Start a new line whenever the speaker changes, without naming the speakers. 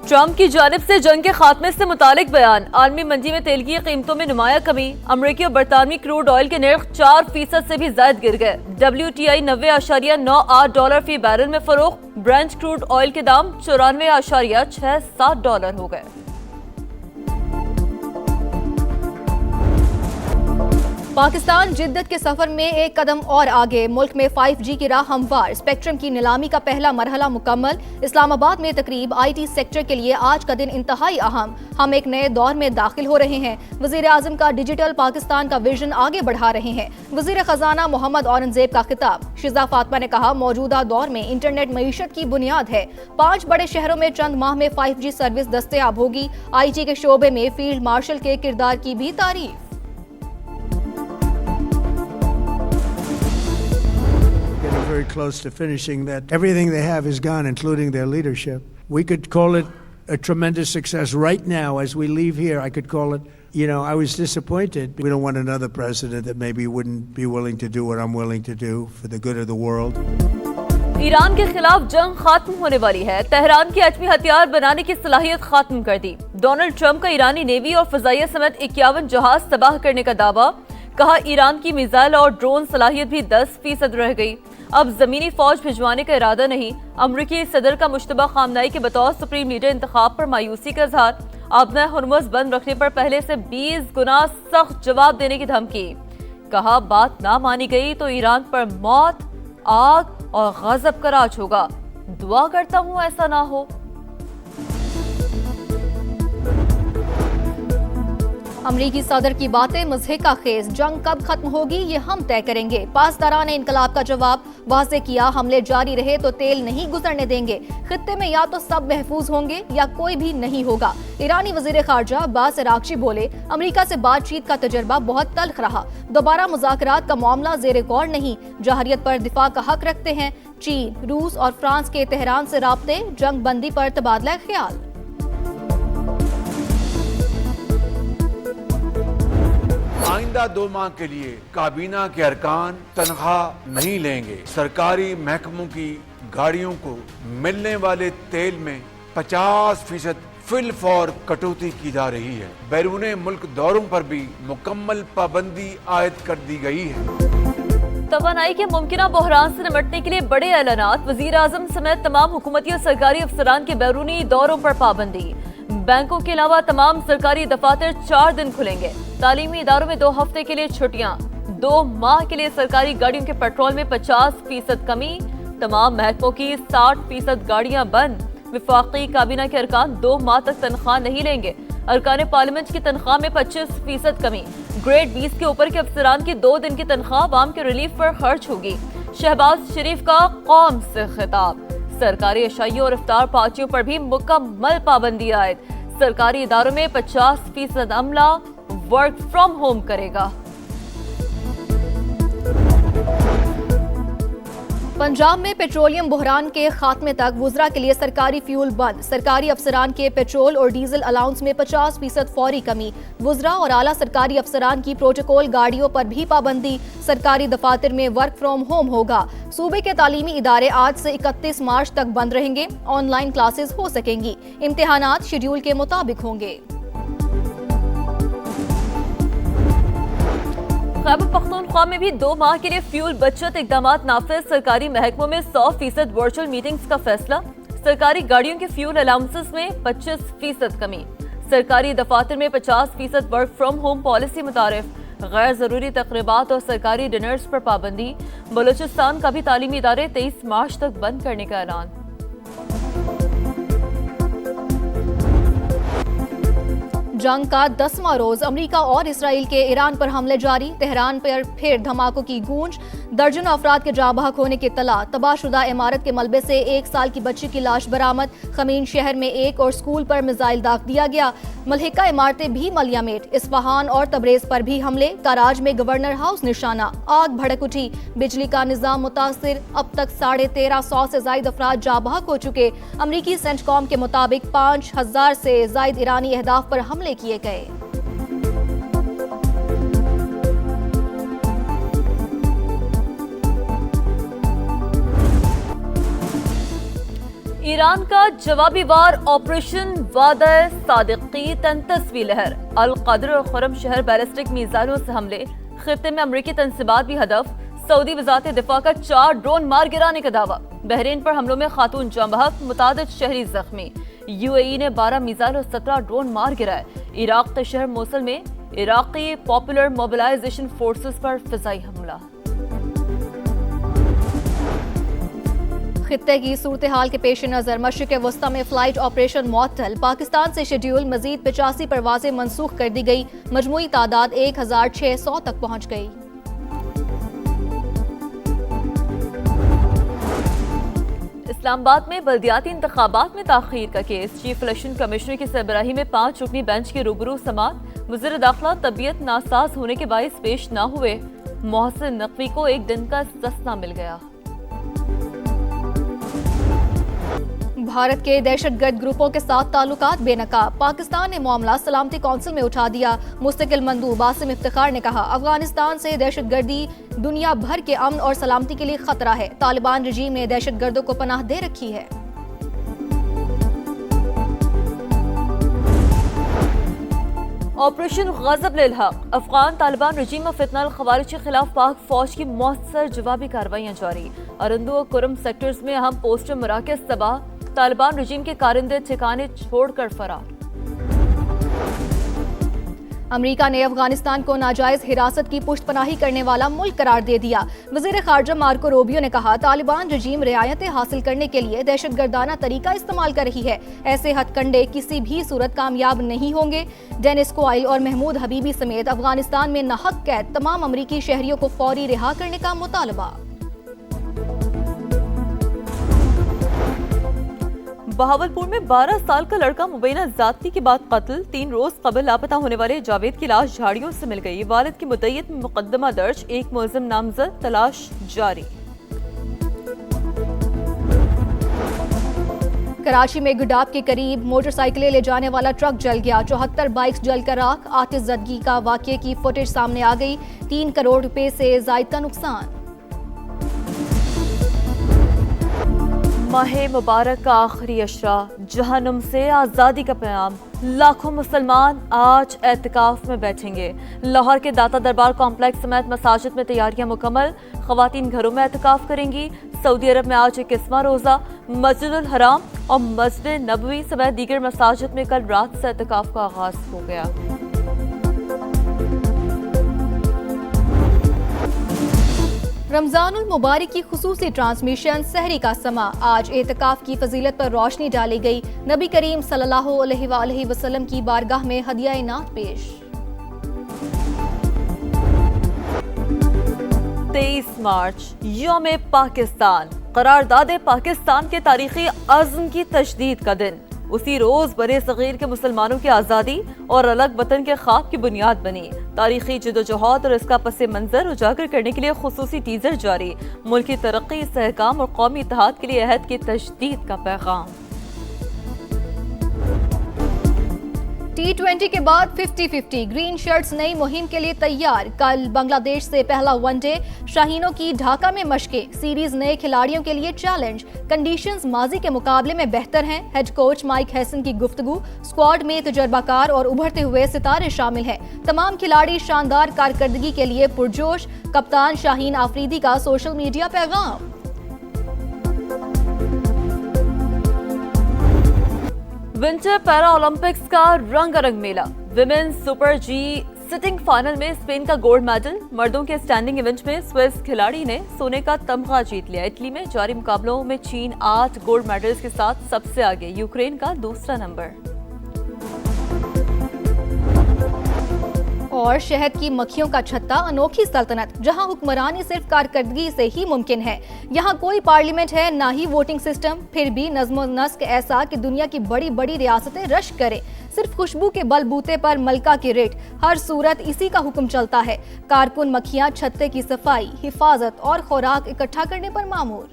Trump کی جانب سے جنگ کے خاتمے سے متعلق بیان، عالمی منڈی میں تیل کی قیمتوں میں نمایاں کمی، امریکی اور برطانوی کروڈ آئل کے نرخ 4% سے بھی زائد گر گئے، WTI 90.98 فی بیرل میں فروخت، برنٹ کروڈ آئل کے دام $94.67 ہو گئے۔
پاکستان جدت کے سفر میں ایک قدم اور آگے، ملک میں 5G کی راہ ہموار، اسپیکٹرم کی نیلامی کا پہلا مرحلہ مکمل، اسلام آباد میں تقریب، IT سیکٹر کے لیے آج کا دن انتہائی اہم، ہم ایک نئے دور میں داخل ہو رہے ہیں، وزیر اعظم کا ڈیجیٹل پاکستان کا ویژن آگے بڑھا رہے ہیں، وزیر خزانہ محمد اورنگزیب کا خطاب، شیزا فاطمہ نے کہا موجودہ دور میں انٹرنیٹ معیشت کی بنیاد ہے، 5 بڑے شہروں میں چند ماہ میں 5G سروس دستیاب ہوگی، IT کے شعبے میں فیلڈ مارشل کے کردار کی بھی تعریف۔
Very close to finishing that. Everything they have is gone, including their leadership. We could call it a tremendous success. Right now, as we leave here, I could call it, I was disappointed. We don't want another president that maybe wouldn't be willing to do what I'm willing to do for the good of the world.
Iran کے خلاف جنگ ختم ہونے والی ہے، Tehran کی ایٹمی ہتھیار بنانے کی صلاحیت ختم کر دی، ڈونلڈ ٹرمپ کا ایرانی نیوی اور فضائیہ سمیت 51 جہاز تباہ کرنے کا دعویٰ، کہا ایران کی میزائل اور ڈرون صلاحیت بھی 10% رہ گئی، اب زمینی فوج بھجوانے کا ارادہ نہیں، امریکی صدر کا مشتبہ خامنائی کے بطور سپریم لیڈر انتخاب پر مایوسی کا اظہار، آبنہ ہرمز بند رکھنے پر پہلے سے 20 گنا سخت جواب دینے کی دھمکی، کہا بات نہ مانی گئی تو ایران پر موت، آگ اور غضب کا راج ہوگا، دعا کرتا ہوں ایسا نہ ہو۔
امریکی صدر کی باتیں مضحکہ خیز، جنگ کب ختم ہوگی یہ ہم طے کریں گے، پاسداران انقلاب کا جواب واضح کیا، حملے جاری رہے تو تیل نہیں گزرنے دیں گے، خطے میں یا تو سب محفوظ ہوں گے یا کوئی بھی نہیں ہوگا، ایرانی وزیر خارجہ عباس اراغچی بولے امریکہ سے بات چیت کا تجربہ بہت تلخ رہا، دوبارہ مذاکرات کا معاملہ زیر غور نہیں، جوہریت پر دفاع کا حق رکھتے ہیں، چین، روس اور فرانس کے تہران سے رابطے، جنگ بندی پر تبادلہ خیال۔
آئندہ 2 ماہ کے لیے کابینہ کے ارکان تنخواہ نہیں لیں گے، سرکاری محکموں کی گاڑیوں کو ملنے والے تیل میں 50% فی الفور کٹوتی کی جا رہی ہے، بیرون ملک دوروں پر بھی مکمل پابندی عائد کر دی گئی ہے۔
توانائی کے ممکنہ بحران سے نمٹنے کے لیے بڑے اعلانات، وزیر اعظم سمیت تمام حکومتی اور سرکاری افسران کے بیرونی دوروں پر پابندی، بینکوں کے علاوہ تمام سرکاری دفاتر 4 دن کھلیں گے، تعلیمی اداروں میں 2 ہفتے کے لیے چھٹیاں، 2 ماہ کے لیے سرکاری گاڑیوں کے پیٹرول میں 50% کمی، تمام محکموں کی 60% گاڑیاں بند، وفاقی کابینہ کے ارکان 2 ماہ تک تنخواہ نہیں لیں گے، ارکان پارلیمنٹ کی تنخواہ میں 25% کمی، گریڈ 20 کے اوپر کے افسران کی 2 دن کی تنخواہ عوام کے ریلیف پر خرچ ہوگی، شہباز شریف کا قوم سے خطاب، سرکاری اشائیوں اور افطار پارٹیوں پر بھی مکمل پابندی عائد، سرکاری اداروں میں 50% عملہ ورک فرام ہوم کرے گا۔
پنجاب میں پیٹرولیم بحران کے خاتمے تک وزراء کے لیے سرکاری فیول بند، سرکاری افسران کے پیٹرول اور ڈیزل الاؤنس میں 50% فوری کمی، وزراء اور اعلیٰ سرکاری افسران کی پروٹوکول گاڑیوں پر بھی پابندی، سرکاری دفاتر میں ورک فرام ہوم ہوگا، صوبے کے تعلیمی ادارے آج سے 31 مارچ تک بند رہیں گے، آن لائن کلاسز ہو سکیں گی، امتحانات شیڈول کے مطابق ہوں گے۔
خیبر پختونخوا میں بھی 2 ماہ کے لیے فیول بچت اقدامات نافذ، سرکاری محکموں میں 100% ورچوئل میٹنگز کا فیصلہ، سرکاری گاڑیوں کے فیول الاؤنسز میں 25% کمی، سرکاری دفاتر میں 50% ورک فرام ہوم پالیسی متعارف، غیر ضروری تقریبات اور سرکاری ڈنرز پر پابندی، بلوچستان کا بھی تعلیمی ادارے 23 مارچ تک بند کرنے کا اعلان۔
جنگ کا 10واں روز، امریکہ اور اسرائیل کے ایران پر حملے جاری، تہران پر پھر دھماکوں کی گونج، درجنوں افراد کے جاں بحق ہونے کی اطلاع، تباہ شدہ عمارت کے ملبے سے 1 سال کی بچی کی لاش برآمد، خمین شہر میں ایک اور سکول پر میزائل داغ دیا گیا، ملحقہ عمارتیں بھی ملیامیٹ، اصفہان اور تبریز پر بھی حملے، تاراج میں گورنر ہاؤس نشانہ، آگ بھڑک اٹھی، بجلی کا نظام متاثر، اب تک 1350 سے زائد افراد جاں بحق ہو چکے، امریکی سینٹ کام کے مطابق 5000 سے زائد ایرانی اہداف پر حملے کیے گئے۔
ایران کا جوابی وار آپریشن وعدہ صادقی تنتسوی لہر، القدر اور خرم شہر بیلسٹک میزائلوں سے حملے، خطے میں امریکی تنصیبات بھی ہدف، سعودی وزارت دفاع کا 4 ڈرون مار گرانے کا دعویٰ، بحرین پر حملوں میں خاتون جاں بحق، متعدد شہری زخمی، UAE نے 12 میزائل اور 17 ڈرون مار گرائے، عراق کے شہر موصل میں عراقی پاپولر موبلائزیشن فورسز پر فضائی حملہ۔
خطے کی صورتحال کے پیش نظر مشرق وسطی میں فلائٹ آپریشن معطل، پاکستان سے شیڈیول مزید 85 پروازیں منسوخ کر دی گئی، مجموعی تعداد 1600 تک پہنچ گئی۔
اسلام آباد میں بلدیاتی انتخابات میں تاخیر کا کیس، چیف الیکشن کمشنر کی سربراہی میں 5 رکنی بینچ کے روبرو سماعت، وزیر داخلہ طبیعت ناساز ہونے کے باعث پیش نہ ہوئے، محسن نقوی کو 1 دن کا استثنا مل گیا۔
بھارت کے دہشت گرد گروپوں کے ساتھ تعلقات بے نقاب، پاکستان نے معاملہ سلامتی کونسل میں اٹھا دیا، مستقل مندوب عاصم افتخار نے کہا افغانستان سے دہشت گردی دنیا بھر کے امن اور سلامتی کے لیے خطرہ ہے، طالبان رجیم نے دہشت گردوں کو پناہ دے رکھی ہے۔
آپریشن غضب للحق، افغان طالبان رجیم و فتنہ الخوارج کے خلاف پاک فوج کی مؤثر جوابی کارروائیاں جاری، ارندو و کرم سیکٹرز میں اہم پوسٹ مراکز تباہ، طالبان رجیم کے کارندے ٹھکانے چھوڑ کر فرار۔
امریکہ نے افغانستان کو ناجائز حراست کی پشت پناہی کرنے والا ملک قرار دے دیا، وزیر خارجہ مارکو روبیو نے کہا طالبان رجیم رعایتیں حاصل کرنے کے لیے دہشت گردانہ طریقہ استعمال کر رہی ہے، ایسے ہتھ کنڈے کسی بھی صورت کامیاب نہیں ہوں گے۔ ڈینس کوائل اور محمود حبیبی سمیت افغانستان میں ناحق قید تمام امریکی شہریوں کو فوری رہا کرنے کا مطالبہ۔
بہاولپور میں 12 سال کا لڑکا مبینہ زیادتی کے بعد قتل، 3 روز قبل لاپتہ ہونے والے جاوید کی لاش جھاڑیوں سے مل گئی، والد کی مدعیت میں مقدمہ درج، 1 ملزم نامزد، تلاش جاری۔
کراچی میں گڈاپ کے قریب موٹر سائیکلیں لے جانے والا ٹرک جل گیا، 74 بائکس جل کر راکھ، آتش زدگی کا واقعے کی فوٹیج سامنے آ گئی، 3 کروڑ روپے سے زائد کا نقصان۔
ماہ مبارک کا آخری عشرہ، جہنم سے آزادی کا پیام، لاکھوں مسلمان آج اعتکاف میں بیٹھیں گے، لاہور کے داتا دربار کمپلیکس سمیت مساجد میں تیاریاں مکمل، خواتین گھروں میں اعتکاف کریں گی، سعودی عرب میں آج 21واں روزہ، مسجد الحرام اور مسجد نبوی سمیت دیگر مساجد میں کل رات سے اعتکاف کا آغاز ہو گیا۔
رمضان المبارک کی خصوصی ٹرانسمیشن سحری کا سماع، آج اعتکاف کی فضیلت پر روشنی ڈالی گئی، نبی کریم صلی اللہ علیہ وآلہ وسلم کی بارگاہ میں ہدیہ نعت پیش۔
23 مارچ یوم پاکستان، قرارداد پاکستان کے تاریخی عزم کی تجدید کا دن، اسی روز برے صغیر کے مسلمانوں کی آزادی اور الگ وطن کے خواب کی بنیاد بنی، تاریخی جدوجہد اور اس کا پس منظر اجاگر کرنے کے لیے خصوصی ٹیزر جاری، ملکی ترقی، استحکام اور قومی اتحاد کے لیے عہد کی تجدید کا پیغام۔
T20 کے بعد 50-50 گرین شرٹس نئی مہم کے لیے تیار، کل بنگلہ دیش سے پہلا ون ڈے، شاہینوں کی ڈھاکہ میں مشقیں، سیریز نئے کھلاڑیوں کے لیے چیلنج، کنڈیشنز ماضی کے مقابلے میں بہتر ہیں، ہیڈ کوچ مائک ہیسن کی گفتگو، اسکواڈ میں تجربہ کار اور ابھرتے ہوئے ستارے شامل ہیں، تمام کھلاڑی شاندار کارکردگی کے لیے پرجوش، کپتان شاہین آفریدی کا سوشل میڈیا پیغام۔
ونٹر پیرا اولمپکس کا رنگ میلہ، ویمن سپر جی سٹنگ فائنل میں اسپین کا گولڈ میڈل، مردوں کے اسٹینڈنگ ایونٹ میں سوئس کھلاڑی نے سونے کا تمغہ جیت لیا، اٹلی میں جاری مقابلوں میں چین 8 گولڈ میڈلز کے ساتھ سب سے آگے، یوکرین کا دوسرا نمبر۔
اور شہد کی مکھیوں کا چھتا، انوکھی سلطنت جہاں حکمرانی صرف کارکردگی سے ہی ممکن ہے، یہاں کوئی پارلیمنٹ ہے نہ ہی ووٹنگ سسٹم، پھر بھی نظم و نسق ایسا کہ دنیا کی بڑی بڑی ریاستیں رشک کریں، صرف خوشبو کے بل بوتے پر ملکہ کی ریٹ، ہر صورت اسی کا حکم چلتا ہے، کارکن مکھیاں چھتے کی صفائی، حفاظت اور خوراک اکٹھا کرنے پر مامور۔